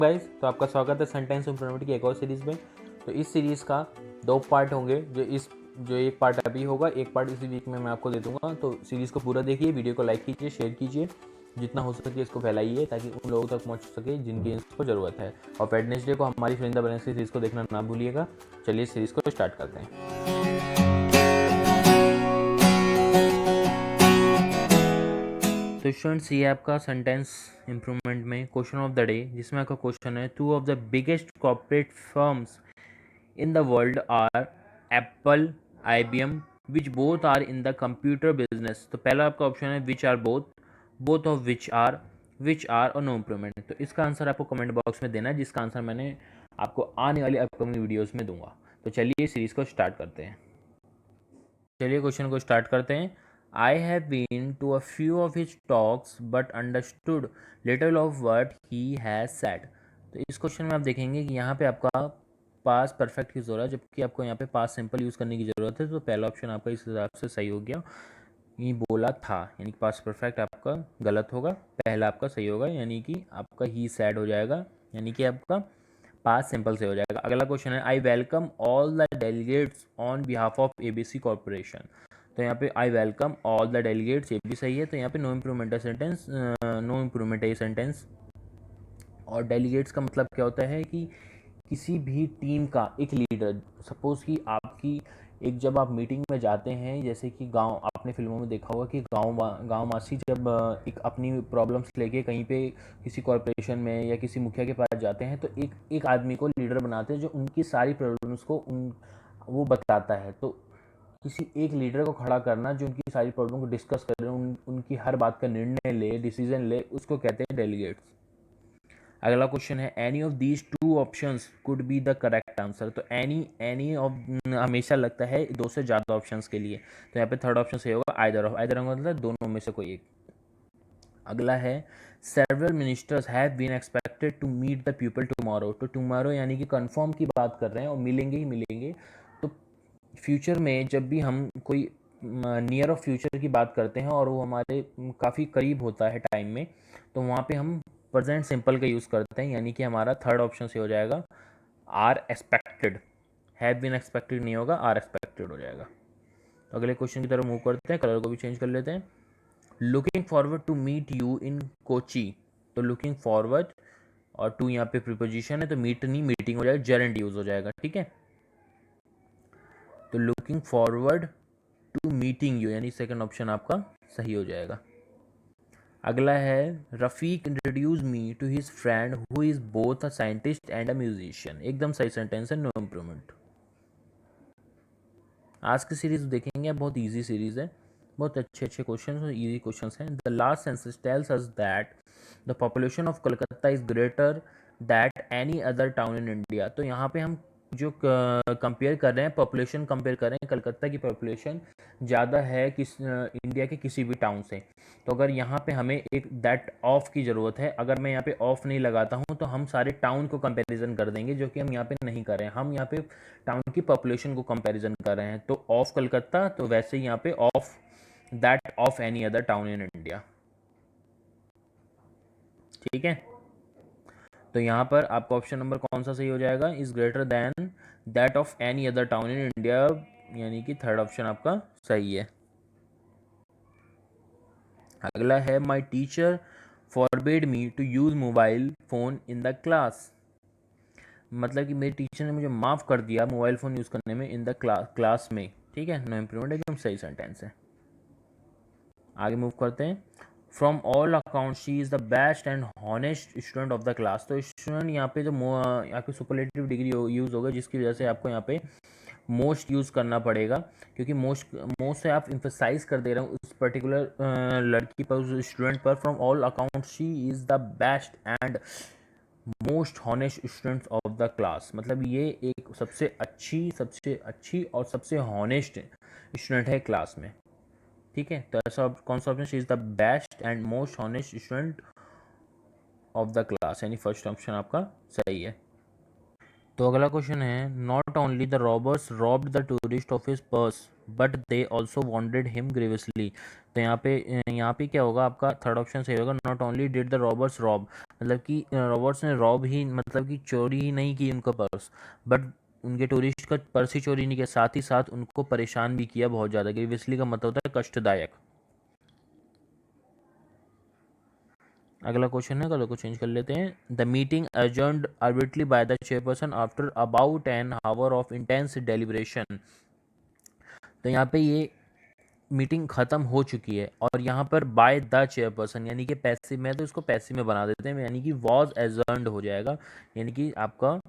Guys, तो आपका स्वागत है सेंटेंस इम्प्रूवमेंट की एक और सीरीज़ में। तो इस सीरीज़ का 2 पार्ट होंगे। जो एक पार्ट अभी होगा, एक पार्ट इसी वीक में मैं आपको दे दूंगा। तो सीरीज़ को पूरा देखिए, वीडियो को लाइक कीजिए, शेयर कीजिए, जितना हो सके इसको फैलाइए ताकि उन लोगों तक पहुंच सके जिनकी इसको ज़रूरत है। और वेडनेसडे को हमारी फ्रिंदा बैलेंस की सीरीज़ को देखना ना भूलिएगा। चलिए सीरीज़ को स्टार्ट करते हैं। तो स्टूडेंट्स, ये आपका सेंटेंस इम्प्रूवमेंट में क्वेश्चन ऑफ द डे, जिसमें आपका क्वेश्चन है 2 of the biggest corporate firms in the world are Apple, IBM, which both are in the computer business. तो पहला आपका ऑप्शन है which are both of which are और no improvement. तो इसका आंसर आपको कमेंट बॉक्स में देना है, जिसका आंसर मैंने आपको आने वाली अपकमिंग वीडियोज़ में दूंगा। तो चलिए सीरीज़ को स्टार्ट करते हैं। चलिए क्वेश्चन को स्टार्ट करते हैं। I have been to a few of his talks but understood little of what he has said। तो इस क्वेश्चन में आप देखेंगे कि यहाँ पे आपका पास परफेक्ट यूज़ हो रहा है, जबकि आपको यहाँ पे पास सिंपल यूज़ करने की ज़रूरत है। तो पहला ऑप्शन आपका इस हिसाब से सही हो गया, ये बोला था, यानी कि पास परफेक्ट आपका गलत होगा, पहला आपका सही होगा, यानी कि आपका ही सैड हो जाएगा, यानी कि आपका पास सिंपल से हो जाएगा। अगला क्वेश्चन है I welcome all the delegates on behalf of ABC corporation. तो यहाँ पे I welcome all the delegates, ये भी सही है। तो यहाँ पे नो इम्प्रूवमेंट है सेंटेंस, नो इम्प्रूवमेंट है ये सेंटेंस। और डेलीगेट्स का मतलब क्या होता है कि किसी भी टीम का एक लीडर, सपोज कि आपकी एक जब आप मीटिंग में जाते हैं, जैसे कि गांव, आपने फिल्मों में देखा होगा कि गांववासी जब एक अपनी प्रॉब्लम्स लेके कहीं पे किसी कॉरपोरेशन में या किसी मुखिया के पास जाते हैं, तो एक आदमी को लीडर बनाते हैं जो उनकी सारी प्रॉब्लम्स को वो बताता है। तो किसी एक लीडर को खड़ा करना जो उनकी सारी प्रॉब्लम को डिस्कस करे, उनकी हर बात का निर्णय ले, डिसीजन ले, उसको कहते हैं डेलीगेट्स। अगला क्वेश्चन है any of these 2 options could be the correct answer. तो एनी ऑफ हमेशा लगता है 2 से ज़्यादा ऑप्शंस के लिए। तो यहाँ पे थर्ड ऑप्शन सही होगा, आइदर ऑफ मतलब दोनों में से कोई एक। अगला है several ministers have been expected to meet the people tomorrow. तो टुमारो यानी कि कंफर्म की बात कर रहे हैं और मिलेंगे ही मिलेंगे। तो फ्यूचर में जब भी हम कोई नियर ऑफ फ्यूचर की बात करते हैं और वो हमारे काफ़ी करीब होता है टाइम में, तो वहाँ पे हम प्रेजेंट सिंपल का यूज़ करते हैं, यानी कि हमारा थर्ड ऑप्शन से हो जाएगा are expected. Have been expected नहीं होगा, आर एक्सपेक्टेड हो जाएगा। तो अगले क्वेश्चन की तरफ मूव करते हैं, कलर को भी चेंज कर लेते हैं। Looking forward to meet you in Kochi. तो लुकिंग फॉरवर्ड और टू यहाँ पे प्रीपोजिशन है, तो मीट नहीं, मीटिंग हो जाएगा, जेरेंट यूज हो जाएगा, ठीक है। तो looking forward to meeting you, यानी सेकंड ऑप्शन आपका सही हो जाएगा। अगला है Rafiq introduce me to his friend who is both a scientist and a musician. एकदम सही सेंटेंस है, नो इम्प्रूवमेंट। आज की सीरीज देखेंगे, बहुत इजी सीरीज है, बहुत अच्छे अच्छे क्वेश्चन और इजी क्वेश्चन हैं। The last census tells us that the population of Calcutta is greater that any other town in India. तो यहाँ पे हम जो कंपेयर कर रहे हैं, पॉपुलेशन कंपेयर कर रहे हैं, कलकत्ता की पॉपुलेशन ज़्यादा है इंडिया के किसी भी टाउन से। तो अगर यहाँ पे हमें एक दैट ऑफ की ज़रूरत है, अगर मैं यहाँ पे ऑफ नहीं लगाता हूँ तो हम सारे टाउन को कंपैरिजन कर देंगे, जो कि हम यहाँ पे नहीं कर रहे हैं। हम यहाँ पे टाउन की पॉपुलेशन को कंपैरिजन कर रहे हैं। तो ऑफ कलकत्ता, तो वैसे ही यहाँ पे of that of any other town in India, ठीक है। तो यहाँ पर आपका ऑप्शन नंबर कौन सा सही हो जाएगा, is greater than that of any other town in India, यानी कि थर्ड ऑप्शन आपका सही है। अगला है my teacher forbid me to use mobile phone in the class. मतलब कि मेरे टीचर ने मुझे माफ़ कर दिया मोबाइल फ़ोन यूज़ करने में इन द क्लास में, ठीक है। नो इम्प्रूवमेंट, एकदम सही सेंटेंस है। आगे मूव करते हैं। From all account she is the best and honest student of the class. तो स्टूडेंट यहाँ पे जो आपकी सुपरलेटिव डिग्री यूज़ होगा, जिसकी वजह से आपको यहाँ पे मोस्ट यूज़ करना पड़ेगा, क्योंकि मोस्ट से आप इम्फेसाइज कर दे रहे हो उस पर्टिकुलर लड़की पर, उस स्टूडेंट पर। From all account she is the best and most honest students of the class, मतलब ये एक सबसे अच्छी और सबसे हॉनेस्ट स्टूडेंट है क्लास में, ठीक है। तो ऐसा कौन सा option, is the best and most honest student of the class, यानी फर्स्ट ऑप्शन आपका सही है। तो अगला क्वेश्चन है not only the robbers robbed the tourist of his purse but they also wanted him grievously. तो यहाँ पे क्या होगा, आपका थर्ड ऑप्शन सही होगा, not only did the robbers rob. मतलब कि रॉबर्ट्स ने रॉब ही मतलब कि चोरी ही नहीं की उनका पर्स, बट उनके टूरिस्ट का पर्स ही चोरी नहीं किया, साथ ही साथ उनको परेशान भी किया बहुत ज़्यादा। ग्रीवियसली का मतलब होता है कष्टदायक। अगला क्वेश्चन है, कलर को चेंज कर लेते हैं। The meeting adjourned arbitrarily by the chairperson after about an hour of intense deliberation. तो यहाँ पे ये मीटिंग ख़त्म हो चुकी है और यहाँ पर बाय द चेयरपर्सन यानी कि पैसिव में, तो इसको पैसिव में बना देते हैं, यानी कि वॉज एजर्नड हो जाएगा, यानी कि आपका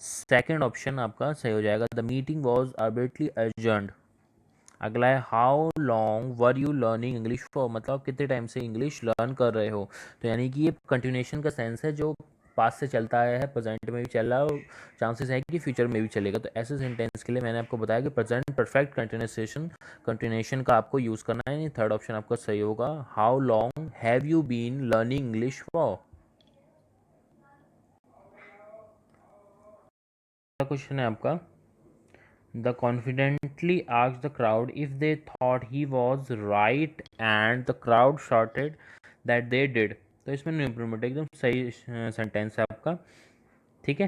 सेकंड ऑप्शन आपका सही हो जाएगा। The meeting was arbitrarily adjourned. अगला है how long were you learning English for, मतलब आप कितने टाइम से इंग्लिश लर्न कर रहे हो। तो यानी कि ये कंटिन्यूएशन का सेंस है जो पास्ट से चलता आया है, प्रेजेंट में भी चल रहा है और चांसेस है कि फ्यूचर में भी चलेगा। तो ऐसे सेंटेंस के लिए मैंने आपको बताया कि प्रेजेंट परफेक्ट कंटिन्यूएशन का आपको यूज़ करना है। थर्ड ऑप्शन आपका सही होगा। How long have you been learning English for. Question है आपका, the confidently asked the crowd if they thought he was right and the crowd shouted that they did। तो इसमें नो इम्प्रूवमेंट एकदम सही sentence है आपका। ठीक है,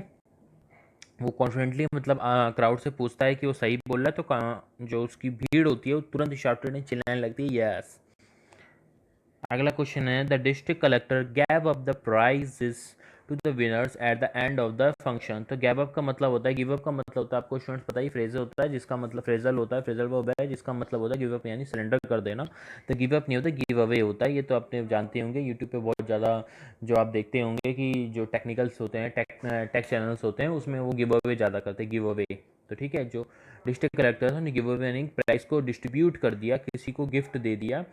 वो कॉन्फिडेंटली मतलब क्राउड से पूछता है कि वो सही बोल रहा है, तो जो उसकी भीड़ होती है वो तुरंत शाउटेड चिल्लाने लगती है यस। अगला क्वेश्चन है, the district collector gave up the prizes to the winners at the end of the function. तो गैव अप का मतलब होता है, गिव अप का मतलब होता है आपको स्टूडेंट्स पता ही, फ्रेजल होता है जिसका मतलब फ्रेजल होता है, फ्रेजल वर्ब है जिसका मतलब होता है गिव अप यानी सरेंडर कर देना। तो गिव अप नहीं होता, गिव अवे होता है। ये तो आपने जानते होंगे, यूट्यूब पे बहुत ज़्यादा जो आप देखते होंगे कि जो टेक्निकल्स होते हैं, टेक चैनल्स होते हैं, उसमें वो गिव अवे ज़्यादा करते हैं, गिव अवे। तो ठीक है, जो डिस्ट्रिक्ट कलेक्टर है गिव अवे यानी प्राइस को डिस्ट्रीब्यूट कर दिया, किसी को गिफ्ट दे दिया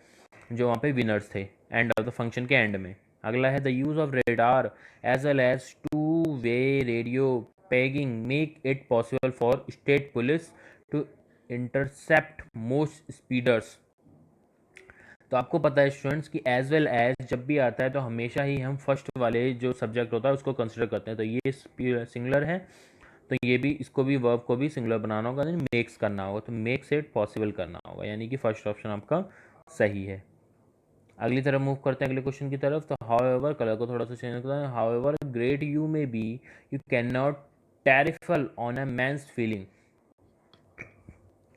जो वहाँ पे विनर्स थे एंड ऑफ द फंक्शन के एंड में। अगला है the use of radar as well as two way radio pegging make it possible for state police to intercept most speeders. तो आपको पता है स्टूडेंट्स कि एज वेल एज जब भी आता है तो हमेशा ही हम फर्स्ट वाले जो सब्जेक्ट होता है उसको कंसिडर करते हैं। तो ये सिंगुलर है, तो ये भी, इसको भी वर्ब को भी सिंगुलर बनाना होगा, मेक्स करना होगा, तो मेक्स इट पॉसिबल करना होगा, यानी कि फर्स्ट ऑप्शन आपका सही है। अगली तरफ मूव करते हैं अगले क्वेश्चन की तरफ। तो हाउ एवर, कलर को थोड़ा सा चेंज करते हैं। However great you may be, you can not trifle on a man's feeling.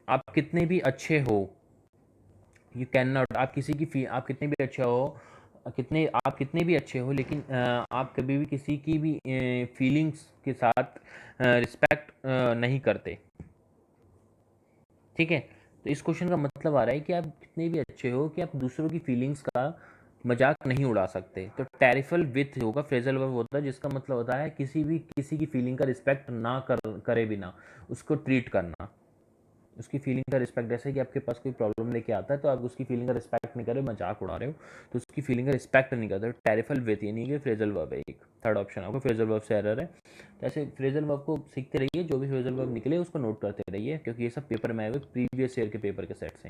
आप कितने भी अच्छे हो, यू कैन नॉट, आप किसी की आप कितने भी अच्छे हो, आप कितने भी अच्छे हो, लेकिन आप कभी भी किसी की भी फीलिंग्स के साथ रिस्पेक्ट नहीं करते। ठीक है, तो इस क्वेश्चन का मतलब आ रहा है कि आप कितने भी अच्छे हो कि आप दूसरों की फीलिंग्स का मजाक नहीं उड़ा सकते। तो टेरिफल विथ होगा, फ्रेजल वर्ब होता है जिसका मतलब होता है किसी की फीलिंग का रिस्पेक्ट ना करे बिना उसको ट्रीट करना, उसकी फीलिंग का रिस्पेक्ट। जैसे कि आपके पास कोई प्रॉब्लम लेके आता है तो आप उसकी फीलिंग का रिस्पेक्ट नहीं कर रहे, मजाक उड़ा रहे हो, तो उसकी फीलिंग का रिस्पेक्ट नहीं करते। टेरिफल विथ यानी कि फ्रेजल वर्ब है एक। थर्ड ऑप्शन आपको फ्रेजल वर्ब से एरर है। तो ऐसे फ्रेजल वर्ब को सीखते रहिए, जो भी फ्रेजल वर्ब निकले उसको नोट करते रहिए, क्योंकि ये सब पेपर में आए हुए प्रीवियस ईयर के पेपर के सेट से।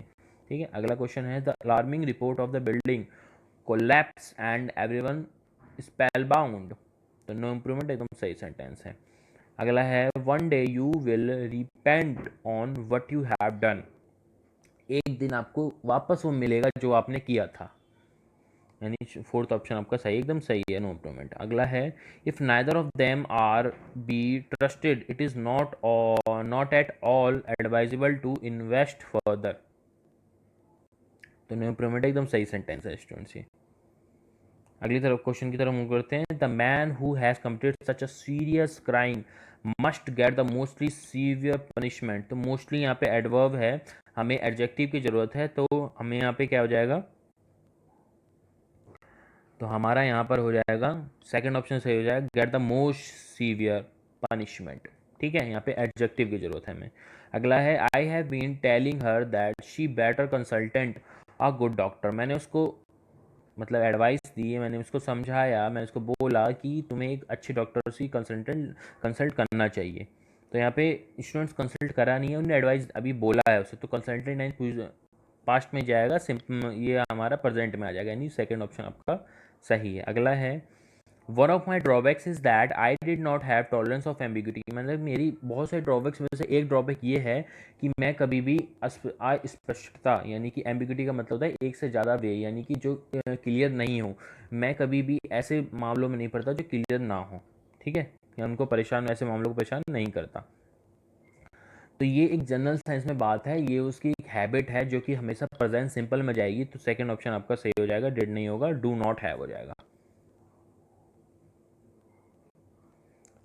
ठीक है, अगला क्वेश्चन है, the alarming report of the building collapse and everyone spell bound. तो नो इम्प्रूवमेंट एकदम सही सेंटेंस है। अगला है, one day you will repent on what you have done. एक दिन आपको वापस वो मिलेगा जो आपने किया था, यानी फोर्थ ऑप्शन आपका सही, एकदम सही है, नो इम्प्रूवमेंट। अगला है, if neither of them are be trusted it is not at all advisable to invest further. तो नो इम्प्रूवमेंट एकदम सही सेंटेंस है स्टूडेंट्स ये। अगली तरफ क्वेश्चन की तरफ मूव करते हैं। The man who has committed such a serious crime must get the mostly severe punishment. तो मोस्टली यहाँ पे एडवर्ब है, हमें एडजेक्टिव की ज़रूरत है, तो हमें यहाँ पे क्या हो जाएगा, तो हमारा यहाँ पर हो जाएगा सेकंड ऑप्शन सही हो जाएगा, get the most severe punishment. ठीक है, यहाँ पे एडजेक्टिव की ज़रूरत है हमें। अगला है, I have been telling her that she better consultant a good doctor. मैंने उसको मतलब एडवाइस दी है, मैंने उसको समझाया, मैंने उसको बोला कि तुम्हें एक अच्छे डॉक्टर से कंसल्ट करना चाहिए। तो यहाँ पे स्टूडेंट्स कंसल्ट करा नहीं है, उन्होंने एडवाइस अभी बोला है उसे, तो कंसल्टेंट नहीं पास्ट में जाएगा, ये हमारा प्रेजेंट में आ जाएगा, यानी सेकंड ऑप्शन आपका सही है। अगला है, one of my drawbacks is that I did not have tolerance of ambiguity, मतलब मेरी बहुत सारे ड्रॉबैक्स में से एक ड्रॉबैक ये है कि मैं कभी भी अस्पष्टता, यानी कि एम्बिग्यूटी का मतलब होता है एक से ज़्यादा वे, यानी कि जो क्लियर नहीं हो, मैं कभी भी ऐसे मामलों में नहीं पड़ता जो क्लियर ना हो, ठीक है, या उनको परेशान, ऐसे मामलों को परेशान नहीं करता। तो ये एक जनरल साइंस में बात है, ये उसकी एक हैबिट है जो कि हमेशा प्रेजेंट सिंपल में जाएगी, तो सेकंड ऑप्शन आपका सही हो जाएगा, डिड नहीं होगा, डू नॉट हैव हो जाएगा।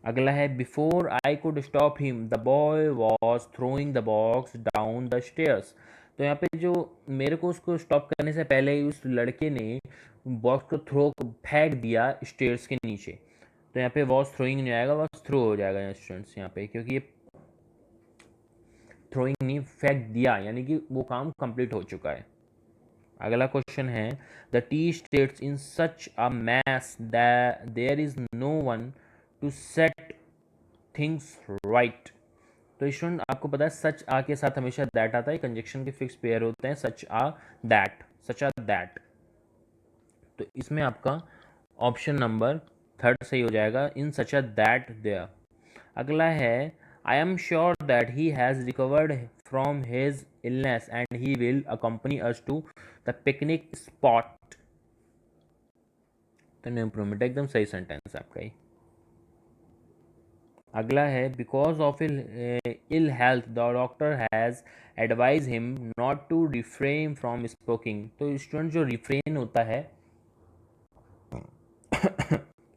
अगला है before I could stop him the boy was throwing the box down the stairs. तो यहाँ पे जो मेरे को उसको स्टॉप करने से पहले ही उस लड़के ने बॉक्स को फेंक दिया स्टेयर्स के नीचे। तो यहाँ पे वॉज थ्रोइंग नहीं आएगा, वॉज थ्रो हो जाएगा यहाँ स्टूडेंट्स यहाँ पे, क्योंकि ये थ्रोइंग नहीं, फेंक दिया, यानी कि वो काम कंप्लीट हो चुका है। अगला क्वेश्चन है the T states in such a mess that there is no one to set things right. तो स्टूडेंट आपको पता है सच आ के साथ हमेशा दैट आता है, कंजक्शन के फिक्स पेयर होते हैं, सच आ दैट, सच आ दैट। तो इसमें आपका ऑप्शन नंबर थर्ड सही हो जाएगा, इन सच अ दैट देयर। अगला है I am sure that he has recovered from his illness and he will accompany us to the picnic spot. तो इम्प्रूवमेंट एकदम सही सेंटेंस है आपका ही। अगला है because of ill health the doctor has advise him not to refrain from smoking. तो student जो रिफ्रेन होता है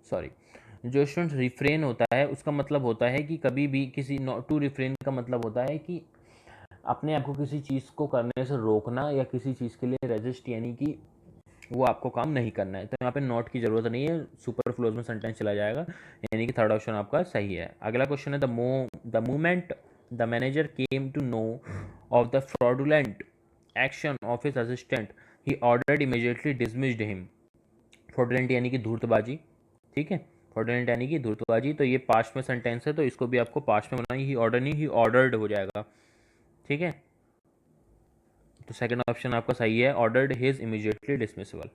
सॉरी, जो स्टूडेंट रिफ्रेन होता है उसका मतलब होता है कि कभी भी किसी, नॉट टू रिफ्रेन का मतलब होता है कि अपने आप को किसी चीज़ को करने से रोकना या किसी चीज़ के लिए रेजिस्ट, यानी कि वो आपको काम नहीं करना है। तो यहाँ पे नॉट की ज़रूरत नहीं है, सुपर फ्लोज में सेंटेंस चला जाएगा, यानी कि थर्ड ऑप्शन आपका सही है। अगला क्वेश्चन है the moment the manager came to know of the fraudulent action of his assistant he ordered immediately dismissed him. Fraudulent यानी कि धूर्तबाजी, ठीक है, फ्रॉडुलेंट यानी कि धूर्तबाजी, तो ये पास्ट में सेंटेंस है, तो इसको भी आपको पास्ट में बनाना, ही ऑर्डर नहीं, ही ऑर्डर्ड हो जाएगा, ठीक है। तो सेकंड ऑप्शन आपका सही है, ऑर्डर्ड हिज इमीडिएटली डिसमिसबल।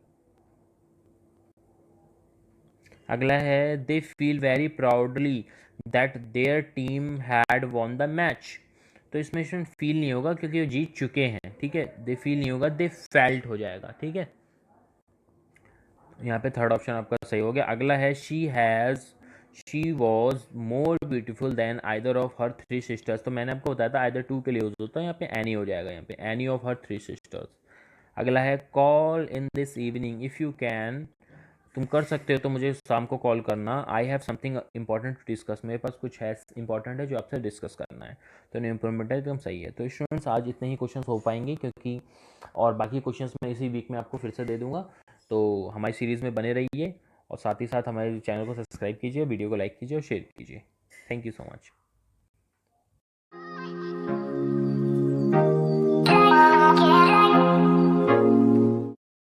अगला है they feel very proudly that their team had won the match. तो इसमें स्टूडेंट फील नहीं होगा क्योंकि वो जीत चुके हैं, ठीक है, दे फील नहीं होगा, दे फेल्ट हो जाएगा, ठीक है। यहाँ पे थर्ड ऑप्शन आपका सही हो गया। अगला है she was more beautiful then either of her three sisters. तो मैंने आपको बताया था आइदर टू के लिए यूज होता है, यहाँ पे एनी हो जाएगा, यहाँ पे any of her three sisters. अगला है call in this evening if you can. तुम कर सकते हो तो मुझे शाम को कॉल करना, I have something important to discuss, मेरे पास कुछ है इंपॉर्टेंट है जो आपसे डिस्कस करना है। तो न्यू इम्प्रूवमेंट है, एकदम सही है। तो स्टूडेंट्स आज इतने ही क्वेश्चन हो पाएंगे, क्योंकि और बाकी क्वेश्चंस मैं इसी वीक में आपको फिर से दे दूंगा। तो हमारी सीरीज़ में बने रहिए और साथ ही साथ हमारे चैनल को सब्सक्राइब कीजिए, वीडियो को लाइक कीजिए और शेयर कीजिए। Thank you so much.